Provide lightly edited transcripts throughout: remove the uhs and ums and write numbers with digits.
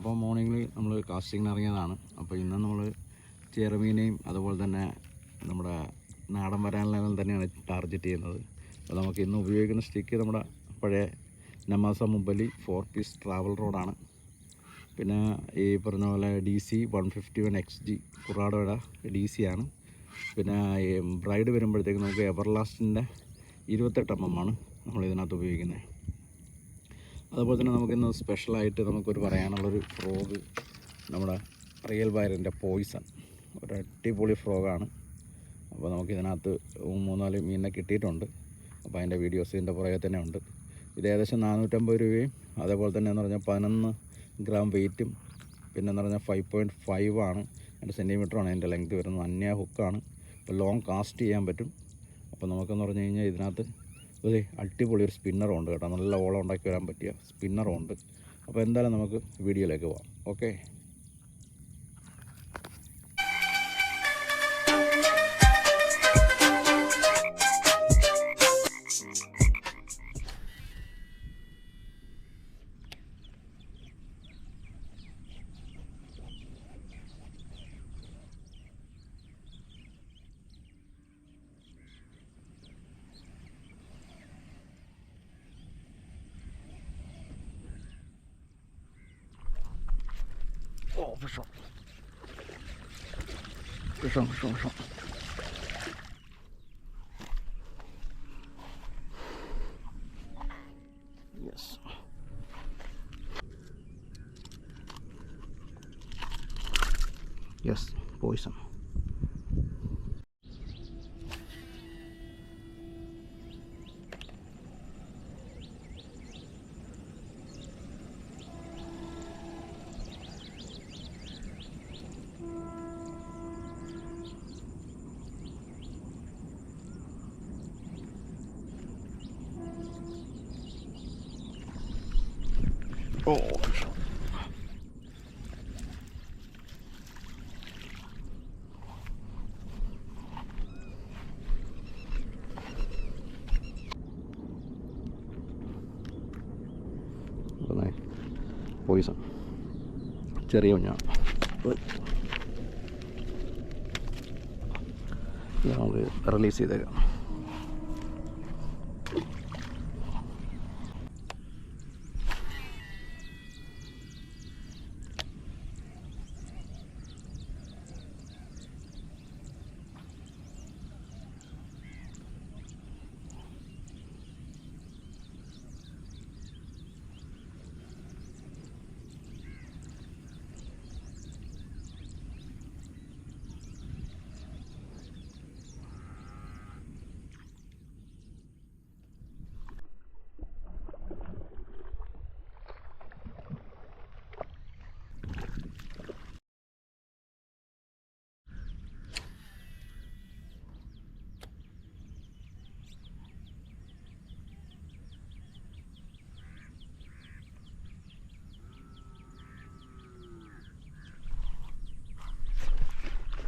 അപ്പോൾ മോർണിംഗിൽ നമ്മൾ കാസ്റ്റിങ്ങിന് ഇറങ്ങിയതാണ്. അപ്പോൾ ഇന്ന് നമ്മൾ ചെറുമീനെയും അതുപോലെ തന്നെ നമ്മുടെ നാടൻ വരാലിനെല്ലാം തന്നെയാണ് ടാർഗറ്റ് ചെയ്യുന്നത്. അപ്പോൾ നമുക്ക് ഇന്ന് ഉപയോഗിക്കുന്ന സ്റ്റിക്ക് നമ്മുടെ പഴയ നമാസ മുബലി 4 പീസ് ട്രാവൽ റോഡാണ്. പിന്നെ ഈ പറഞ്ഞ പോലെ DC 151 XG കുറാഡോയുടെ DC ആണ്. പിന്നെ ബ്രൈഡ് വരുമ്പോഴത്തേക്ക് നമുക്ക് എവർലാസ്റ്റിൻ്റെ 28 mm ആണ് നമ്മളിതിനകത്ത് ഉപയോഗിക്കുന്നത്. അതുപോലെ തന്നെ നമുക്കിന്ന് സ്പെഷ്യലായിട്ട് നമുക്കൊരു പറയാനുള്ളൊരു ഫ്രോഗ്, നമ്മുടെ റിയൽ വയറിൻ്റെ പോയിസൺ, ഒരു അടിപൊളി ഫ്രോഗാണ്. അപ്പോൾ നമുക്കിതിനകത്ത് 3-4 മീനിനെ കിട്ടിയിട്ടുണ്ട്. അപ്പോൾ അതിൻ്റെ വീഡിയോസ് ഇതിൻ്റെ പുറകെ തന്നെ ഉണ്ട്. ഇത് ഏകദേശം 450 രൂപയും അതേപോലെ തന്നെ എന്ന് പറഞ്ഞാൽ 11 ഗ്രാം വെയിറ്റും പിന്നെ എന്ന് പറഞ്ഞാൽ 5.5 ആണ്, 2 സെൻറ്റിമീറ്ററാണ് അതിൻ്റെ ലെങ്ത് വരുന്നത്. അന്യ ഹുക്കാണ്. അപ്പോൾ ലോങ് കാസ്റ്റ് ചെയ്യാൻ പറ്റും. അപ്പോൾ നമുക്കെന്ന് പറഞ്ഞു കഴിഞ്ഞാൽ ഇതിനകത്ത് ഒരു അടിപൊളി ഒരു സ്പിന്നറും ഉണ്ട് കേട്ടോ. നല്ല ഓളം ഉണ്ടാക്കി വരാൻ പറ്റിയ സ്പിന്നറും ഉണ്ട്. അപ്പോൾ എന്തായാലും നമുക്ക് വീഡിയോയിലേക്ക് പോകാം. Okay. Oh, fish on. Fish on, fish on, fish on. Yes. Yes, poison. Oh, poison. ചെറിയ കുഞ്ഞാണ്. നമുക്ക് റിലീസ് ചെയ്തേക്കാം.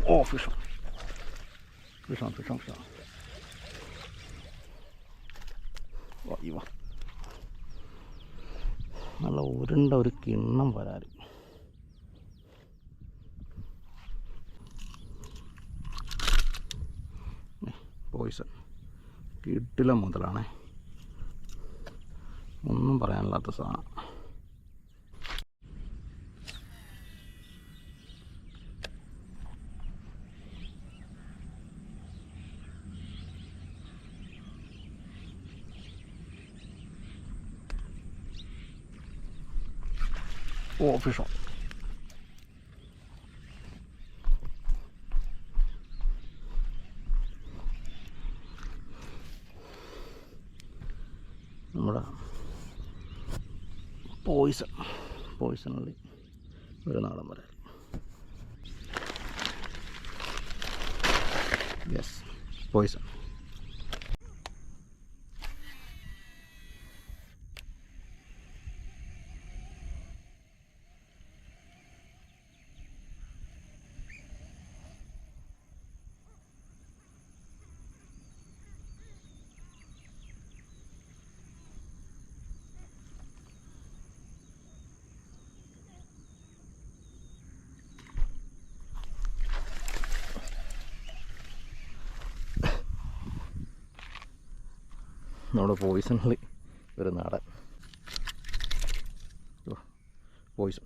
Oh, fish on. Fish on, fish on, fish on. Oh, ഇവ നല്ല ഉരുണ്ട ഒരു കിണ്ണം വരാറ്. പോയിസൺ കിട്ടില്ല മുതലാണേ. ഒന്നും പറയാനില്ലാത്ത സാധനം. Oh, fish on. നമ്മുടെ പോയിസണിൽ ഒരു നാടൻ വരാൽ. Yes, poison. നമ്മുടെ പോയിസണിൽ ഒരു നാടൻ പോയിസൺ.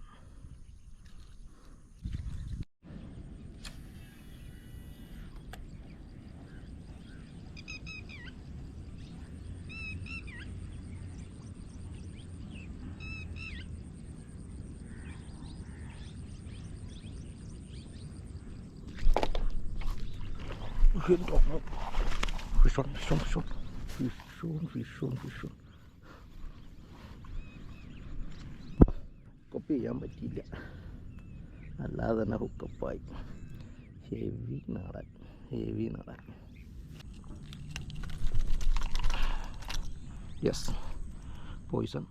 Fish on. കൊപ്പി ചെയ്യാൻ പറ്റിയില്ല, അല്ലാതെ തന്നെ ഹുക്കപ്പായി. ഹെവി നാടൻ. Yes, Poisson.